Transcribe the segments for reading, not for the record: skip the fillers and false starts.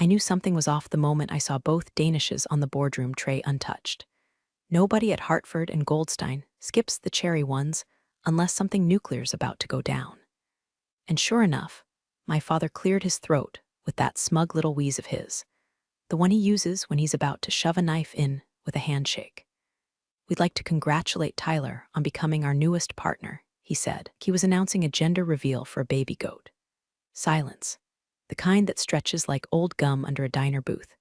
I knew something was off the moment I saw both Danishes on the boardroom tray untouched. Nobody at Hartford and Goldstein skips the cherry ones unless something nuclear's about to go down. And sure enough, my father cleared his throat with that smug little wheeze of his, the one he uses when he's about to shove a knife in with a handshake. "We'd like to congratulate Tyler on becoming our newest partner," he said. He was announcing a gender reveal for a baby goat. Silence. The kind that stretches like old gum under a diner booth.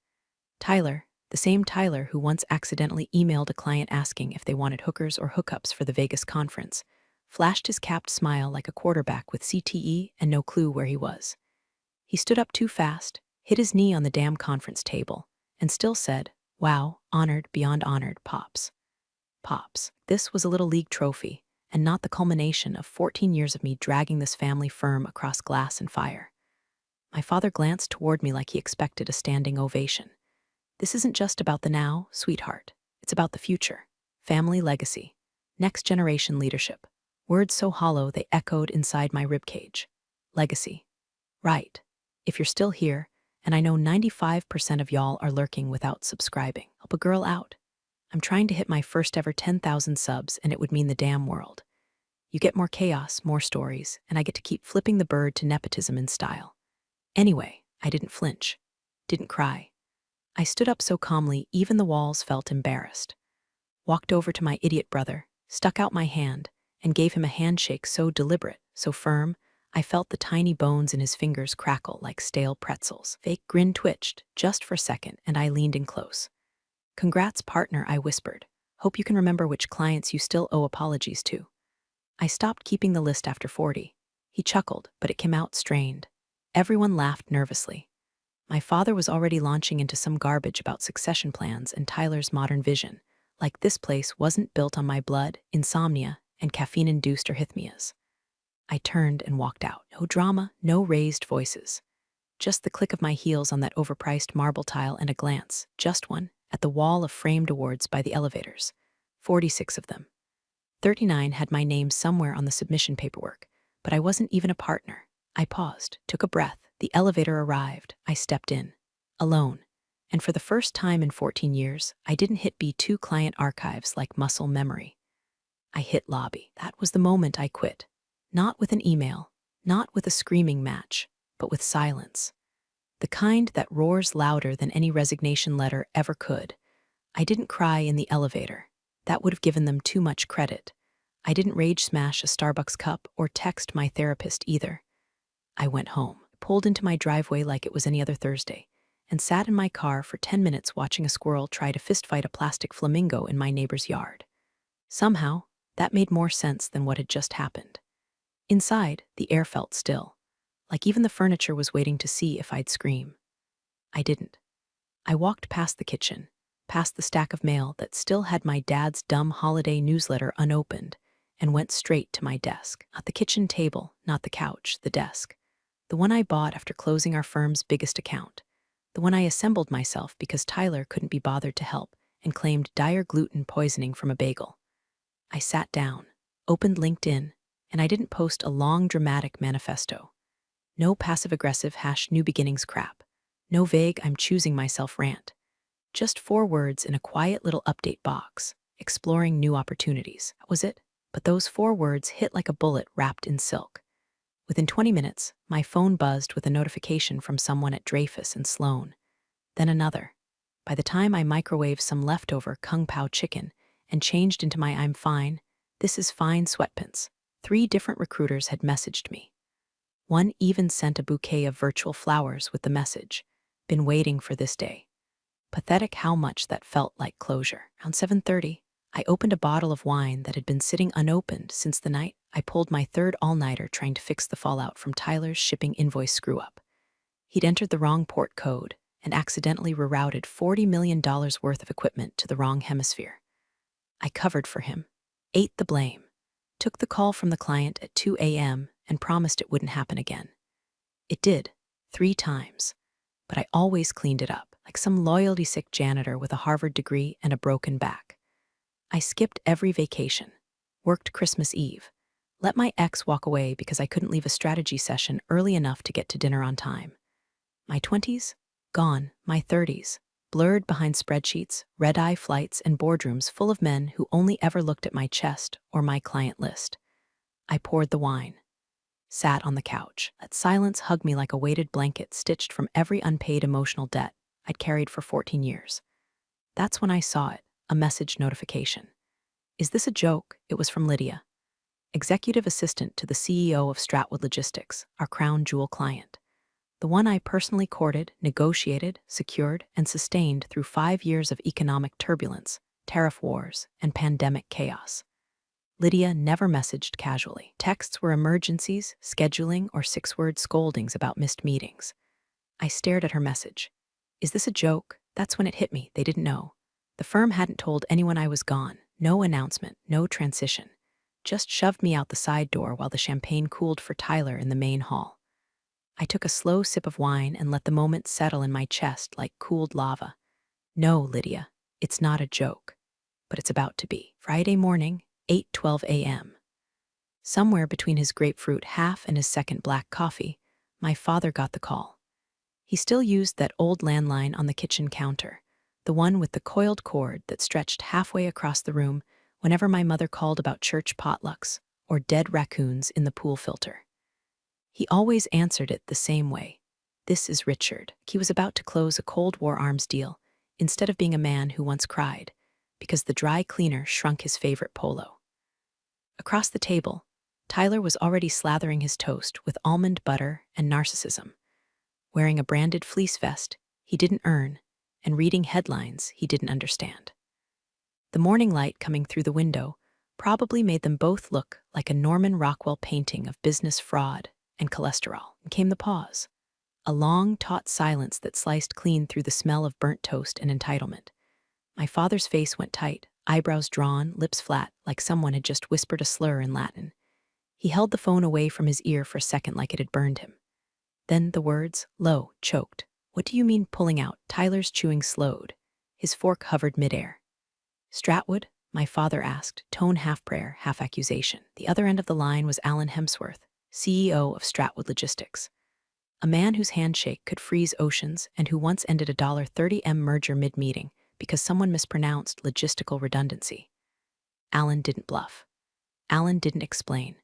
Tyler, the same Tyler who once accidentally emailed a client asking if they wanted hookers or hookups for the Vegas conference, flashed his capped smile like a quarterback with CTE and no clue where he was. He stood up too fast, hit his knee on the damn conference table, and still said, "Wow, honored beyond honored, Pops." Pops. This was a little league trophy, and not the culmination of 14 years of me dragging this family firm across glass and fire. My father glanced toward me like he expected a standing ovation. "This isn't just about the now, sweetheart. It's about the future. Family legacy. Next generation leadership." Words so hollow they echoed inside my ribcage. Legacy. Right. If you're still here, and I know 95% of y'all are lurking without subscribing, help a girl out. I'm trying to hit my first ever 10,000 subs, and it would mean the damn world. You get more chaos, more stories, and I get to keep flipping the bird to nepotism in style. Anyway, I didn't flinch. Didn't cry. I stood up so calmly even the walls felt embarrassed. Walked over to my idiot brother, stuck out my hand, and gave him a handshake so deliberate, so firm, I felt the tiny bones in his fingers crackle like stale pretzels. Fake grin twitched, just for a second, and I leaned in close. "Congrats, partner," I whispered. "Hope you can remember which clients you still owe apologies to." I stopped keeping the list after 40. He chuckled, but it came out strained. Everyone laughed nervously. My father was already launching into some garbage about succession plans and Tyler's modern vision, like this place wasn't built on my blood, insomnia, and caffeine-induced arrhythmias. I turned and walked out. No drama, no raised voices. Just the click of my heels on that overpriced marble tile and a glance, just one, at the wall of framed awards by the elevators. 46 of them. 39 had my name somewhere on the submission paperwork, but I wasn't even a partner. I paused, took a breath. The elevator arrived. I stepped in. Alone. And for the first time in 14 years, I didn't hit B2 client archives like muscle memory. I hit lobby. That was the moment I quit. Not with an email, not with a screaming match, but with silence. The kind that roars louder than any resignation letter ever could. I didn't cry in the elevator. That would have given them too much credit. I didn't rage smash a Starbucks cup or text my therapist either. I went home, pulled into my driveway like it was any other Thursday, and sat in my car for 10 minutes watching a squirrel try to fistfight a plastic flamingo in my neighbor's yard. Somehow, that made more sense than what had just happened. Inside, the air felt still, like even the furniture was waiting to see if I'd scream. I didn't. I walked past the kitchen, past the stack of mail that still had my dad's dumb holiday newsletter unopened, and went straight to my desk. Not the kitchen table, not the couch, the desk. The one I bought after closing our firm's biggest account. The one I assembled myself because Tyler couldn't be bothered to help and claimed dire gluten poisoning from a bagel. I sat down, opened LinkedIn, and I didn't post a long dramatic manifesto. No passive-aggressive #new beginnings crap. No vague I'm choosing myself rant. Just 4 words in a quiet little update box, exploring new opportunities. That was it. But those 4 words hit like a bullet wrapped in silk. Within 20 minutes, my phone buzzed with a notification from someone at Dreyfus and Sloan. Then another. By the time I microwaved some leftover Kung Pao chicken and changed into my "I'm fine, this is fine" sweatpants, 3 different recruiters had messaged me. One even sent a bouquet of virtual flowers with the message, "Been waiting for this day." Pathetic how much that felt like closure. Around 7:30, I opened a bottle of wine that had been sitting unopened since the night I pulled my 3rd all-nighter trying to fix the fallout from Tyler's shipping invoice screw-up. He'd entered the wrong port code and accidentally rerouted $40 million worth of equipment to the wrong hemisphere. I covered for him, ate the blame, took the call from the client at 2 a.m. and promised it wouldn't happen again. It did, 3 times, but I always cleaned it up, like some loyalty-sick janitor with a Harvard degree and a broken back. I skipped every vacation, worked Christmas Eve, let my ex walk away because I couldn't leave a strategy session early enough to get to dinner on time. My 20s? Gone, my 30s, blurred behind spreadsheets, red-eye flights, and boardrooms full of men who only ever looked at my chest or my client list. I poured the wine, sat on the couch. Let silence hug me like a weighted blanket stitched from every unpaid emotional debt I'd carried for 14 years. That's when I saw it, a message notification. Is this a joke? It was from Lydia, executive assistant to the CEO of Stratwood Logistics, our crown jewel client. The one I personally courted, negotiated, secured, and sustained through 5 years of economic turbulence, tariff wars, and pandemic chaos. Lydia never messaged casually. Texts were emergencies, scheduling, or 6-word scoldings about missed meetings. I stared at her message. Is this a joke? That's when it hit me. They didn't know. The firm hadn't told anyone I was gone. No announcement, no transition. Just shoved me out the side door while the champagne cooled for Tyler in the main hall. I took a slow sip of wine and let the moment settle in my chest like cooled lava. No, Lydia, it's not a joke. But it's about to be. Friday morning, 8:12 a.m. Somewhere between his grapefruit half and his second black coffee, my father got the call. He still used that old landline on the kitchen counter, the one with the coiled cord that stretched halfway across the room whenever my mother called about church potlucks or dead raccoons in the pool filter. He always answered it the same way. This is Richard. He was about to close a Cold War arms deal instead of being a man who once cried because the dry cleaner shrunk his favorite polo. Across the table, Tyler was already slathering his toast with almond butter and narcissism, wearing a branded fleece vest he didn't earn and reading headlines he didn't understand. The morning light coming through the window probably made them both look like a Norman Rockwell painting of business fraud and cholesterol. And came the pause, a long, taut silence that sliced clean through the smell of burnt toast and entitlement. My father's face went tight, eyebrows drawn, lips flat, like someone had just whispered a slur in Latin. He held the phone away from his ear for a second like it had burned him. Then the words, low, choked. What do you mean pulling out? Tyler's chewing slowed. His fork hovered midair. Stratwood? My father asked, tone half prayer, half accusation. The other end of the line was Alan Hemsworth, CEO of Stratwood Logistics. A man whose handshake could freeze oceans and who once ended a $30M merger mid-meeting because someone mispronounced logistical redundancy. Alan didn't bluff. Alan didn't explain.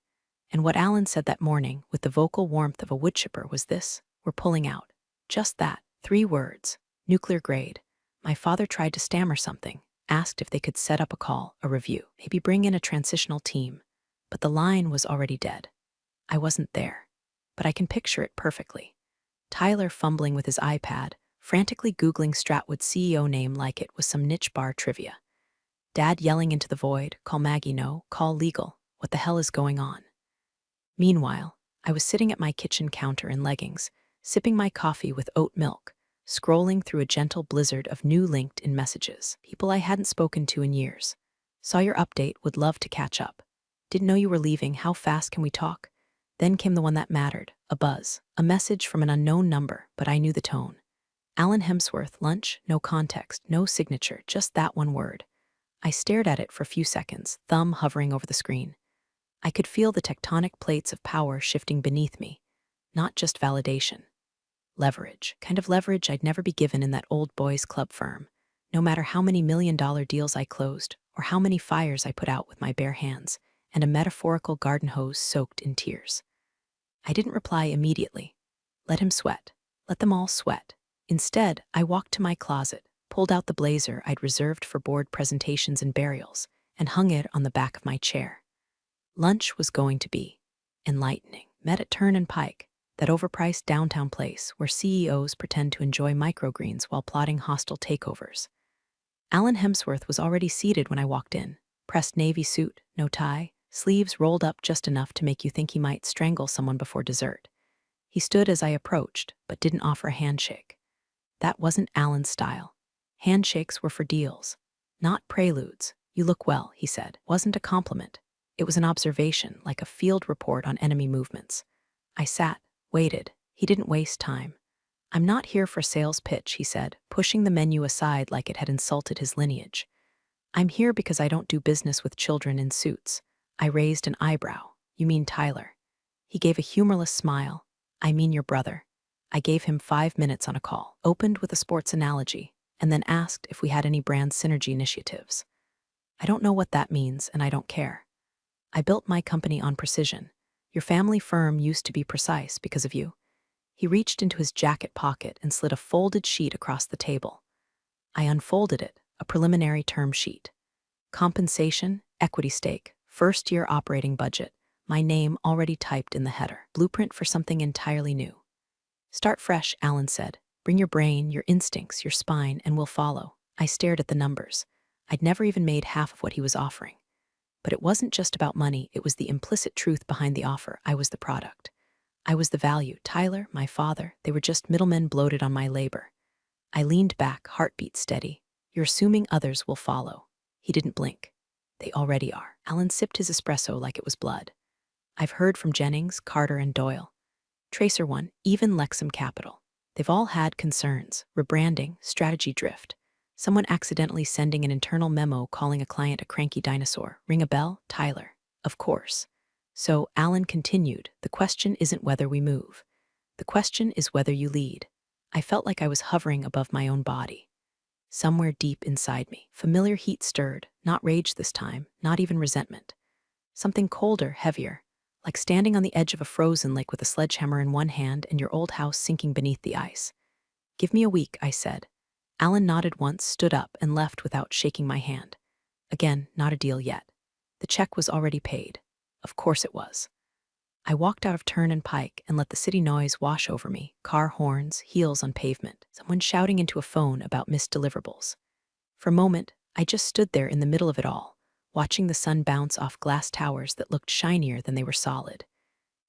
And what Alan said that morning, with the vocal warmth of a woodchipper, was this: we're pulling out. Just that, 3 words. Nuclear grade. My father tried to stammer something, asked if they could set up a call, a review, maybe bring in a transitional team. But the line was already dead. I wasn't there, but I can picture it perfectly. Tyler fumbling with his iPad, frantically Googling Stratwood's CEO name like it was some niche bar trivia. Dad yelling into the void, call Maggie, no, call legal, what the hell is going on? Meanwhile, I was sitting at my kitchen counter in leggings, sipping my coffee with oat milk, scrolling through a gentle blizzard of new LinkedIn messages, people I hadn't spoken to in years. Saw your update, would love to catch up. Didn't know you were leaving, how fast can we talk? Then came the one that mattered, a buzz, a message from an unknown number, but I knew the tone. Alan Hemsworth, lunch, no context, no signature, just that one word. I stared at it for a few seconds, thumb hovering over the screen. I could feel the tectonic plates of power shifting beneath me, not just validation. Leverage, kind of leverage I'd never be given in that old boys club firm, no matter how many $1 million deals I closed or how many fires I put out with my bare hands and a metaphorical garden hose soaked in tears. I didn't reply immediately. Let him sweat. Let them all sweat. Instead, I walked to my closet, pulled out the blazer I'd reserved for board presentations and burials, and hung it on the back of my chair. Lunch was going to be enlightening. Met at Turn and Pike, that overpriced downtown place where CEOs pretend to enjoy microgreens while plotting hostile takeovers. Alan Hemsworth was already seated when I walked in, pressed navy suit, no tie, sleeves rolled up just enough to make you think he might strangle someone before dessert. He stood as I approached, but didn't offer a handshake. That wasn't Alan's style. Handshakes were for deals, not preludes. You look well, he said. Wasn't a compliment. It was an observation, like a field report on enemy movements. I sat, waited. He didn't waste time. I'm not here for a sales pitch, he said, pushing the menu aside like it had insulted his lineage. I'm here because I don't do business with children in suits. I raised an eyebrow. You mean Tyler? He gave a humorless smile. I mean your brother. I gave him 5 minutes on a call, opened with a sports analogy, and then asked if we had any brand synergy initiatives. I don't know what that means, and I don't care. I built my company on precision. Your family firm used to be precise because of you. He reached into his jacket pocket and slid a folded sheet across the table. I unfolded it, a preliminary term sheet. Compensation, equity stake, first-year operating budget, my name already typed in the header. Blueprint for something entirely new. Start fresh, Alan said. Bring your brain, your instincts, your spine, and we'll follow. I stared at the numbers. I'd never even made half of what he was offering. But it wasn't just about money, it was the implicit truth behind the offer. I was the product. I was the value. Tyler, my father, they were just middlemen bloated on my labor. I leaned back, heartbeat steady. You're assuming others will follow. He didn't blink. They already are. Alan sipped his espresso like it was blood. I've heard from Jennings, Carter, and Doyle. Tracer One, even Lexam Capital. They've all had concerns, rebranding, strategy drift. Someone accidentally sending an internal memo calling a client a cranky dinosaur. Ring a bell? Tyler. Of course. So, Alan continued, the question isn't whether we move. The question is whether you lead. I felt like I was hovering above my own body. Somewhere deep inside me, familiar heat stirred, not rage this time, not even resentment. Something colder, heavier, like standing on the edge of a frozen lake with a sledgehammer in one hand and your old house sinking beneath the ice. Give me a week, I said. Alan nodded once, stood up, and left without shaking my hand. Again, not a deal yet. The check was already paid. Of course it was. I walked out of Turn and Pike and let the city noise wash over me, car horns, heels on pavement, someone shouting into a phone about missed deliverables. For a moment, I just stood there in the middle of it all, watching the sun bounce off glass towers that looked shinier than they were solid.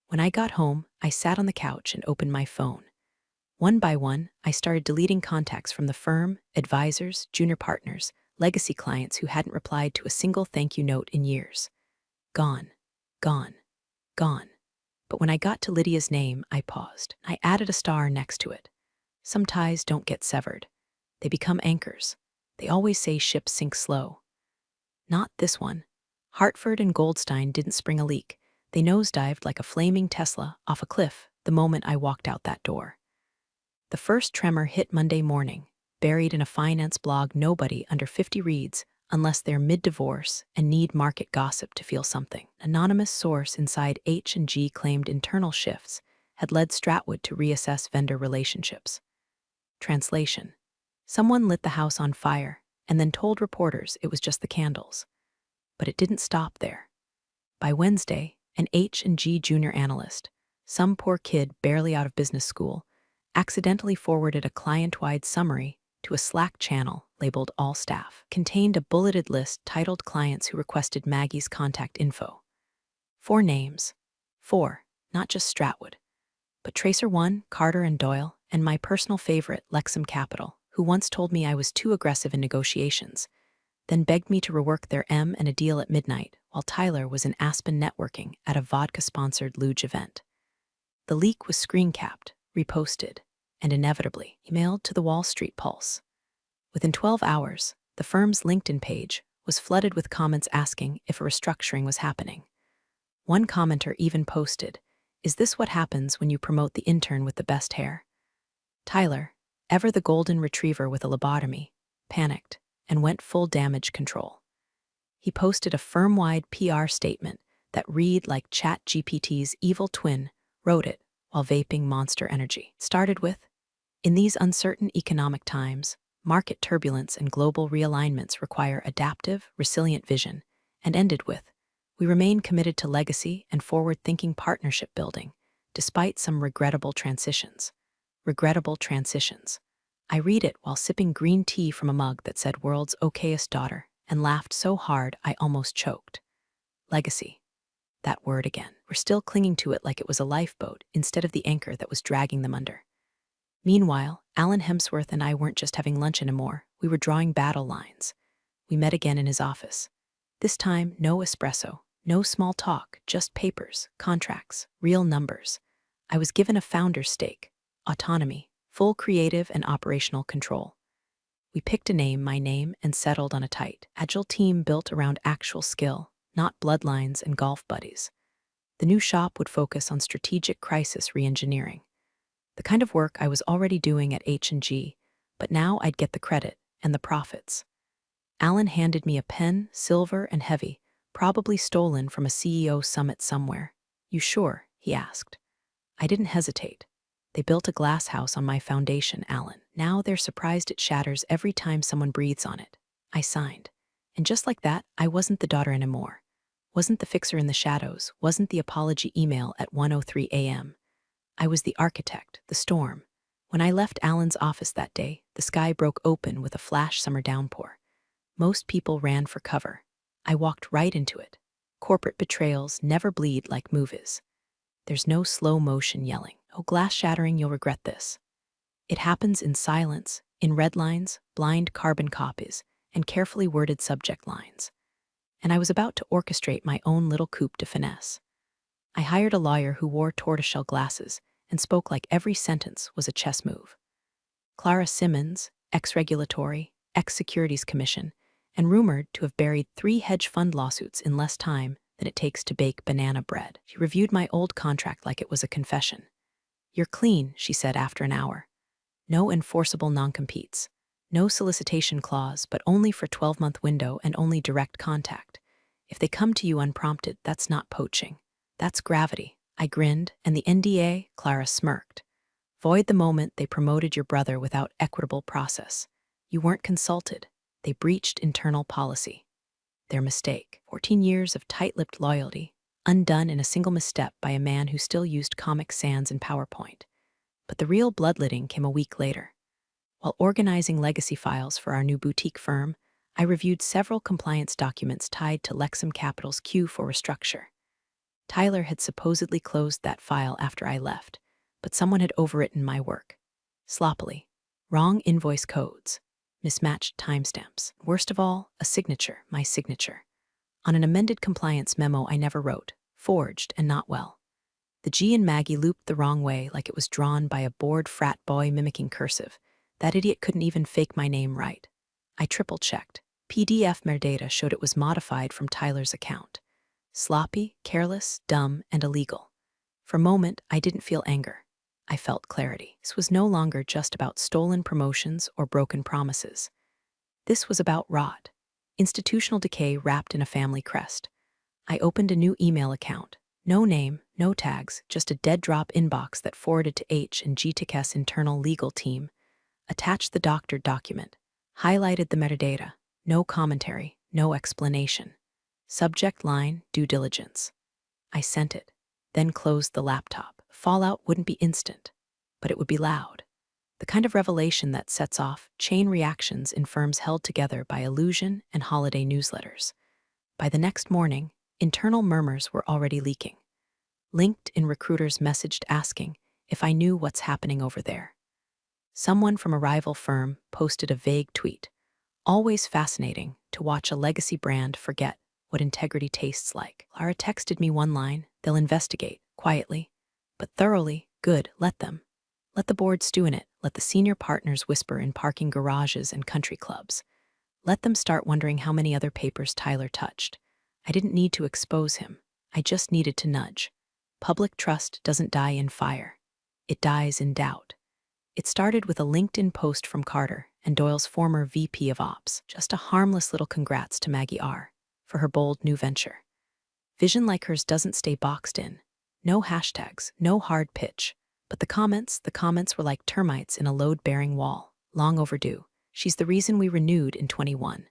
When I got home, I sat on the couch and opened my phone. One by one, I started deleting contacts from the firm, advisors, junior partners, legacy clients who hadn't replied to a single thank you note in years. Gone. Gone. Gone. But when I got to Lydia's name, I paused. I added a star next to it. Some ties don't get severed. They become anchors. They always say ships sink slow. Not this one. Hartford and Goldstein didn't spring a leak. They nosedived like a flaming Tesla off a cliff the moment I walked out that door. The first tremor hit Monday morning, buried in a finance blog nobody under 50 reads unless they're mid-divorce and need market gossip to feel something. Anonymous source inside H&G claimed internal shifts had led Stratwood to reassess vendor relationships. Translation. Someone lit the house on fire and then told reporters it was just the candles. But it didn't stop there. By Wednesday, an H&G junior analyst, some poor kid barely out of business school, accidentally forwarded a client-wide summary to a Slack channel labeled All Staff. Contained a bulleted list titled Clients who requested Maggie's contact info. 4 names. 4, not just Stratwood. But Tracer One, Carter and Doyle, and my personal favorite, Lexam Capital, who once told me I was too aggressive in negotiations, then begged me to rework their M and a deal at midnight while Tyler was in Aspen networking at a vodka-sponsored luge event. The leak was screen-capped, reposted, and inevitably emailed to the Wall Street Pulse. Within 12 hours, the firm's LinkedIn page was flooded with comments asking if a restructuring was happening. One commenter even posted, "Is this what happens when you promote the intern with the best hair?" Tyler, ever the golden retriever with a lobotomy, panicked and went full damage control. He posted a firm-wide PR statement that read like ChatGPT's evil twin wrote it while vaping Monster Energy. It started with, "In these uncertain economic times, market turbulence and global realignments require adaptive, resilient vision," and ended with, "We remain committed to legacy and forward-thinking partnership building, despite some regrettable transitions." Regrettable transitions. I read it while sipping green tea from a mug that said "World's Okayest Daughter" and laughed so hard I almost choked. Legacy. That word again. We're still clinging to it like it was a lifeboat instead of the anchor that was dragging them under. Meanwhile, Alan Hemsworth and I weren't just having lunch anymore, we were drawing battle lines. We met again in his office. This time, no espresso, no small talk, just papers, contracts, real numbers. I was given a founder's stake, autonomy, full creative and operational control. We picked a name, my name, and settled on a tight, agile team built around actual skill, not bloodlines and golf buddies. The new shop would focus on strategic crisis reengineering. The kind of work I was already doing at H&G, but now I'd get the credit and the profits. Alan handed me a pen, silver and heavy, probably stolen from a CEO summit somewhere. "You sure?" he asked. I didn't hesitate. "They built a glass house on my foundation, Alan. Now they're surprised it shatters every time someone breathes on it." I signed. And just like that, I wasn't the daughter anymore. Wasn't the fixer in the shadows, wasn't the apology email at 1:03 a.m. I was the architect, the storm. When I left Alan's office that day, the sky broke open with a flash summer downpour. Most people ran for cover. I walked right into it. Corporate betrayals never bleed like movies. There's no slow motion yelling, "Oh, glass shattering, you'll regret this." It happens in silence, in red lines, blind carbon copies, and carefully worded subject lines. And I was about to orchestrate my own little coup de finesse. I hired a lawyer who wore tortoiseshell glasses and spoke like every sentence was a chess move. Clara Simmons, ex-regulatory, ex-Securities Commission, and rumored to have buried 3 hedge fund lawsuits in less time than it takes to bake banana bread. She reviewed my old contract like it was a confession. "You're clean," she said after an hour. "No enforceable non-competes. No solicitation clause, but only for 12-month window and only direct contact. If they come to you unprompted, that's not poaching. That's gravity." I grinned, and the NDA, Clara smirked. "Void the moment they promoted your brother without equitable process. You weren't consulted. They breached internal policy. Their mistake. 14 years of tight-lipped loyalty, undone in a single misstep by a man who still used Comic Sans and PowerPoint. But the real bloodletting came a week later. While organizing legacy files for our new boutique firm, I reviewed several compliance documents tied to Lexam Capital's Q4 restructure. Tyler had supposedly closed that file after I left, but someone had overwritten my work. Sloppily. Wrong invoice codes. Mismatched timestamps. Worst of all, a signature, my signature. On an amended compliance memo I never wrote, forged and not well. The G in Maggie looped the wrong way like it was drawn by a bored frat boy mimicking cursive. That idiot couldn't even fake my name right. I triple-checked. PDF metadata showed it was modified from Tyler's account. Sloppy, careless, dumb, and illegal. For a moment, I didn't feel anger. I felt clarity. This was no longer just about stolen promotions or broken promises. This was about rot. Institutional decay wrapped in a family crest. I opened a new email account. No name, no tags, just a dead-drop inbox that forwarded to H&G Tech's internal legal team. Attached the doctored document. Highlighted the metadata. No commentary, no explanation. Subject line, due diligence. I sent it, then closed the laptop. Fallout wouldn't be instant, but it would be loud. The kind of revelation that sets off chain reactions in firms held together by illusion and holiday newsletters. By the next morning, internal murmurs were already leaking. LinkedIn recruiters messaged asking if I knew what's happening over there. Someone from a rival firm posted a vague tweet. "Always fascinating to watch a legacy brand forget what integrity tastes like." Clara texted me one line, "They'll investigate, quietly, but thoroughly. Good, let them. Let the board stew in it. Let the senior partners whisper in parking garages and country clubs. Let them start wondering how many other papers Tyler touched." I didn't need to expose him. I just needed to nudge. Public trust doesn't die in fire. It dies in doubt. It started with a LinkedIn post from Carter and Doyle's former VP of Ops. Just a harmless little congrats to Maggie R. for her bold new venture. Vision like hers doesn't stay boxed in. No hashtags, no hard pitch. But the comments were like termites in a load-bearing wall. Long overdue. She's the reason we renewed in 21.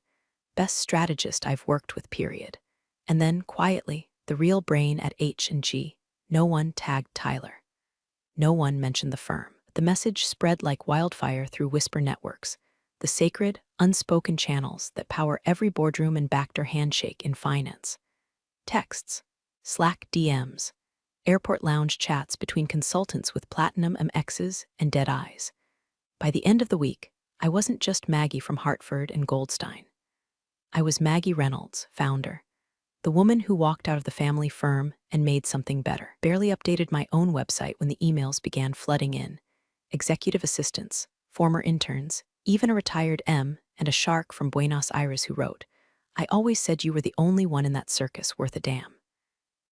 Best strategist I've worked with, period. And then, quietly, the real brain at H&G. No one tagged Tyler. No one mentioned the firm. The message spread like wildfire through whisper networks, the sacred, unspoken channels that power every boardroom and backdoor handshake in finance. Texts, Slack DMs, airport lounge chats between consultants with platinum MXs and dead eyes. By the end of the week, I wasn't just Maggie from Hartford and Goldstein. I was Maggie Reynolds, founder. The woman who walked out of the family firm and made something better. Barely updated my own website when the emails began flooding in. Executive assistants, former interns, even a retired M and a shark from Buenos Aires who wrote, "I always said you were the only one in that circus worth a damn."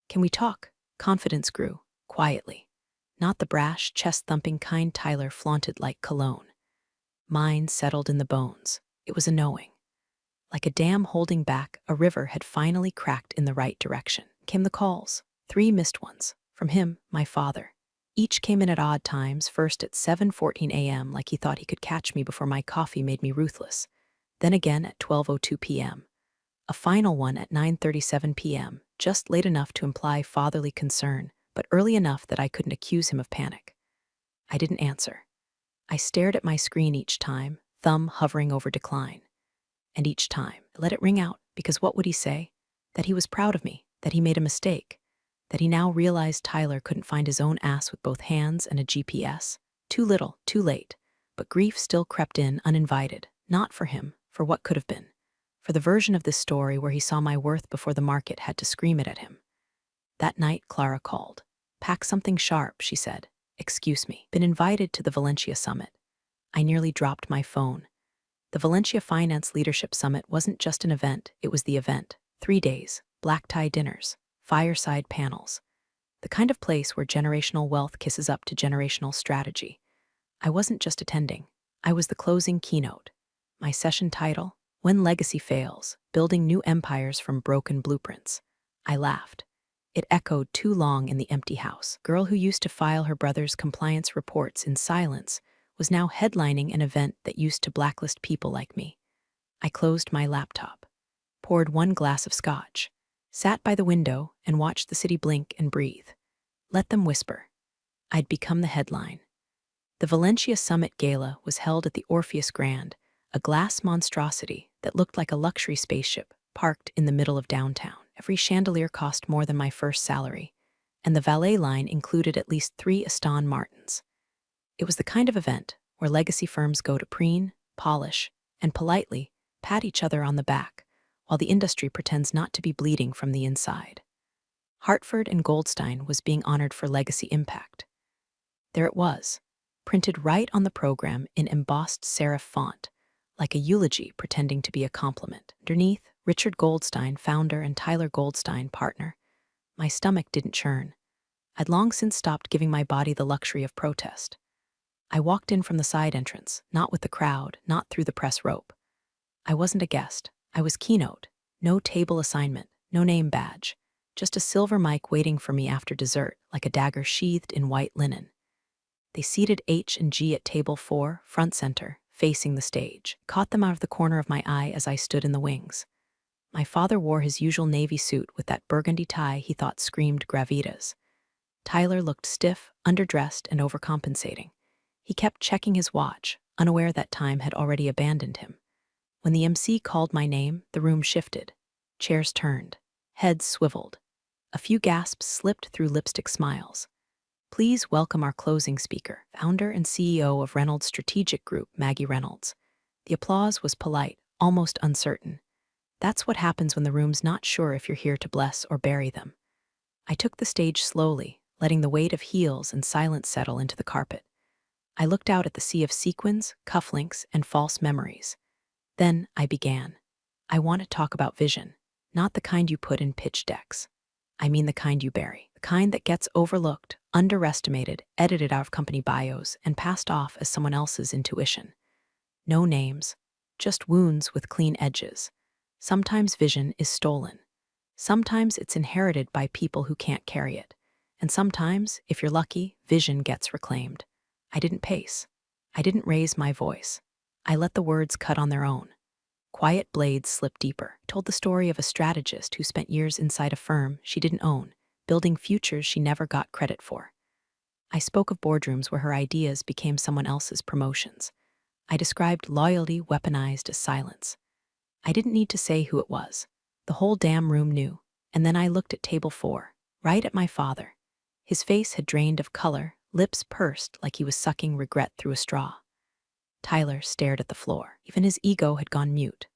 "Can we talk?" Confidence grew, quietly. Not the brash, chest-thumping kind Tyler flaunted like cologne. Mine settled in the bones. It was a knowing. Like a dam holding back, a river had finally cracked in the right direction. Came the calls, 3 missed ones, from him, my father. Each came in at odd times, first at 7:14 a.m. like he thought he could catch me before my coffee made me ruthless. Then again at 12:02 p.m. A final one at 9:37 p.m., just late enough to imply fatherly concern, but early enough that I couldn't accuse him of panic. I didn't answer. I stared at my screen each time, thumb hovering over decline. And each time, I let it ring out, because what would he say? That he was proud of me, that he made a mistake, that he now realized Tyler couldn't find his own ass with both hands and a GPS. Too little, too late. But grief still crept in uninvited, not for him, for what could have been. For the version of this story where he saw my worth before the market had to scream it at him. That night, Clara called. "Pack something sharp," she said. "Excuse me. Been invited to the Valencia Summit." I nearly dropped my phone. The Valencia Finance Leadership Summit wasn't just an event, it was the event. 3 days, black tie dinners, fireside panels. The kind of place where generational wealth kisses up to generational strategy. I wasn't just attending. I was the closing keynote. My session title, When Legacy Fails, Building New Empires from Broken Blueprints. I laughed. It echoed too long in the empty house. Girl who used to file her brother's compliance reports in silence was now headlining an event that used to blacklist people like me. I closed my laptop, poured 1 glass of scotch, sat by the window and watched the city blink and breathe. Let them whisper. I'd become the headline. The Valencia Summit Gala was held at the Orpheus Grand, a glass monstrosity that looked like a luxury spaceship parked in the middle of downtown. Every chandelier cost more than my first salary, and the valet line included at least 3 Aston Martins. It was the kind of event where legacy firms go to preen, polish, and politely pat each other on the back, while the industry pretends not to be bleeding from the inside. Hartford and Goldstein was being honored for legacy impact. There it was, printed right on the program in embossed serif font, like a eulogy pretending to be a compliment. Underneath, Richard Goldstein, founder, and Tyler Goldstein, partner. My stomach didn't churn. I'd long since stopped giving my body the luxury of protest. I walked in from the side entrance, not with the crowd, not through the press rope. I wasn't a guest. I was keynote. No table assignment, no name badge. Just a silver mic waiting for me after dessert, like a dagger sheathed in white linen. They seated H and G at table 4, front center, facing the stage. Caught them out of the corner of my eye as I stood in the wings. My father wore his usual navy suit with that burgundy tie he thought screamed gravitas. Tyler looked stiff, underdressed, and overcompensating. He kept checking his watch, unaware that time had already abandoned him. When the MC called my name, the room shifted. Chairs turned. Heads swiveled. A few gasps slipped through lipstick smiles. Please welcome our closing speaker, founder and CEO of Reynolds Strategic Group, Maggie Reynolds. The applause was polite, almost uncertain. That's what happens when the room's not sure if you're here to bless or bury them. I took the stage slowly, letting the weight of heels and silence settle into the carpet. I looked out at the sea of sequins, cufflinks, and false memories. Then I began. I want to talk about vision, not the kind you put in pitch decks. I mean the kind you bury, the kind that gets overlooked, underestimated, edited out of company bios, and passed off as someone else's intuition. No names, just wounds with clean edges. Sometimes vision is stolen. Sometimes it's inherited by people who can't carry it. And sometimes, if you're lucky, vision gets reclaimed. I didn't pace. I didn't raise my voice. I let the words cut on their own. Quiet blades slip deeper. Told the story of a strategist who spent years inside a firm she didn't own, building futures she never got credit for. I spoke of boardrooms where her ideas became someone else's promotions. I described loyalty weaponized as silence. I didn't need to say who it was. The whole damn room knew. And then I looked at table 4, right at my father. His face had drained of color, lips pursed like he was sucking regret through a straw. Tyler stared at the floor. Even his ego had gone mute.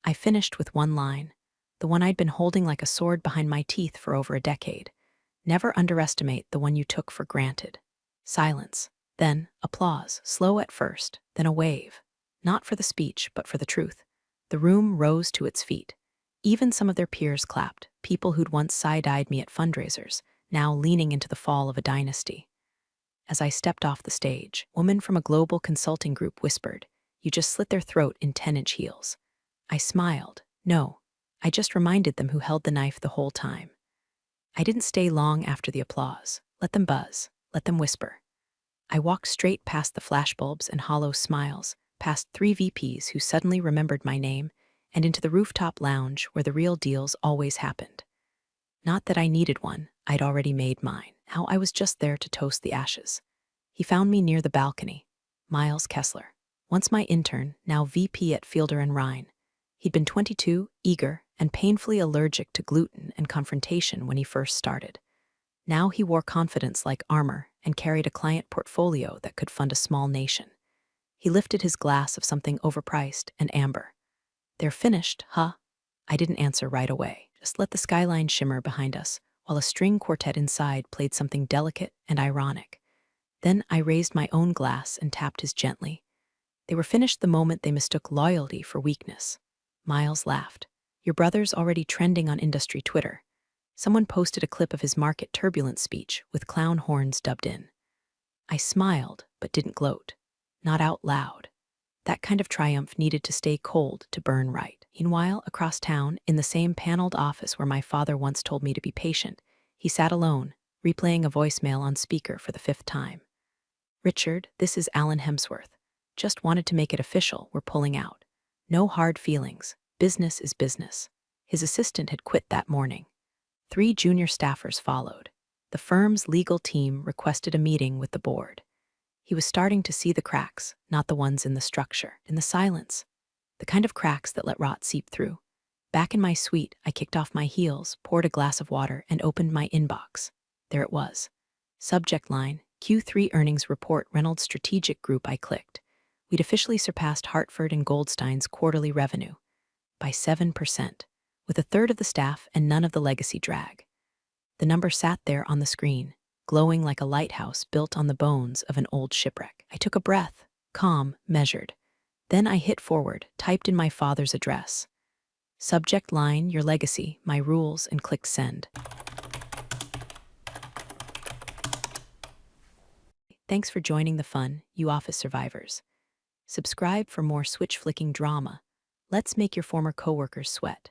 I finished with one line, the one I'd been holding like a sword behind my teeth for over a decade. Never underestimate the one you took for granted. Silence. Then applause, slow at first, then a wave. Not for the speech, but for the truth. The room rose to its feet. Even some of their peers clapped, people who'd once side-eyed me at fundraisers, now leaning into the fall of a dynasty. as I stepped off the stage. A woman from a global consulting group whispered, "You just slit their throat in 10-inch heels." I smiled. No, I just reminded them who held the knife the whole time. I didn't stay long after the applause. Let them buzz. Let them whisper. I walked straight past the flashbulbs and hollow smiles, past 3 VPs who suddenly remembered my name, and into the rooftop lounge where the real deals always happened. Not that I needed one, I'd already made mine. Now I was just there to toast the ashes. He found me near the balcony. Miles Kessler. Once my intern, now VP at Fielder and Rhine. He'd been 22, eager, and painfully allergic to gluten and confrontation when he first started. Now he wore confidence like armor and carried a client portfolio that could fund a small nation. He lifted his glass of something overpriced and amber. "They're finished, huh?" I didn't answer right away. Just let the skyline shimmer behind us, while a string quartet inside played something delicate and ironic. Then I raised my own glass and tapped his gently. They were finished the moment they mistook loyalty for weakness. Miles laughed. "Your brother's already trending on industry Twitter." Someone posted a clip of his market turbulence speech with clown horns dubbed in. I smiled, but didn't gloat. Not out loud. That kind of triumph needed to stay cold to burn right. Meanwhile, across town, in the same paneled office where my father once told me to be patient, he sat alone, replaying a voicemail on speaker for the 5th time. "Richard, this is Alan Hemsworth. Just wanted to make it official, we're pulling out. No hard feelings. Business is business." His assistant had quit that morning. 3 junior staffers followed. The firm's legal team requested a meeting with the board. He was starting to see the cracks, not the ones in the structure, in the silence. The kind of cracks that let rot seep through. Back in my suite, I kicked off my heels, poured a glass of water, and opened my inbox. There it was. Subject line, Q3 earnings report, Reynolds Strategic Group. I clicked. We'd officially surpassed Hartford and Goldstein's quarterly revenue. By 7%, with a third of the staff and none of the legacy drag. The number sat there on the screen, glowing like a lighthouse built on the bones of an old shipwreck. I took a breath, calm, measured. Then I hit forward, typed in my father's address. Subject line, your legacy, my rules, and clicked send. Thanks for joining the fun, you office survivors. Subscribe for more switch-flicking drama. Let's make your former coworkers sweat.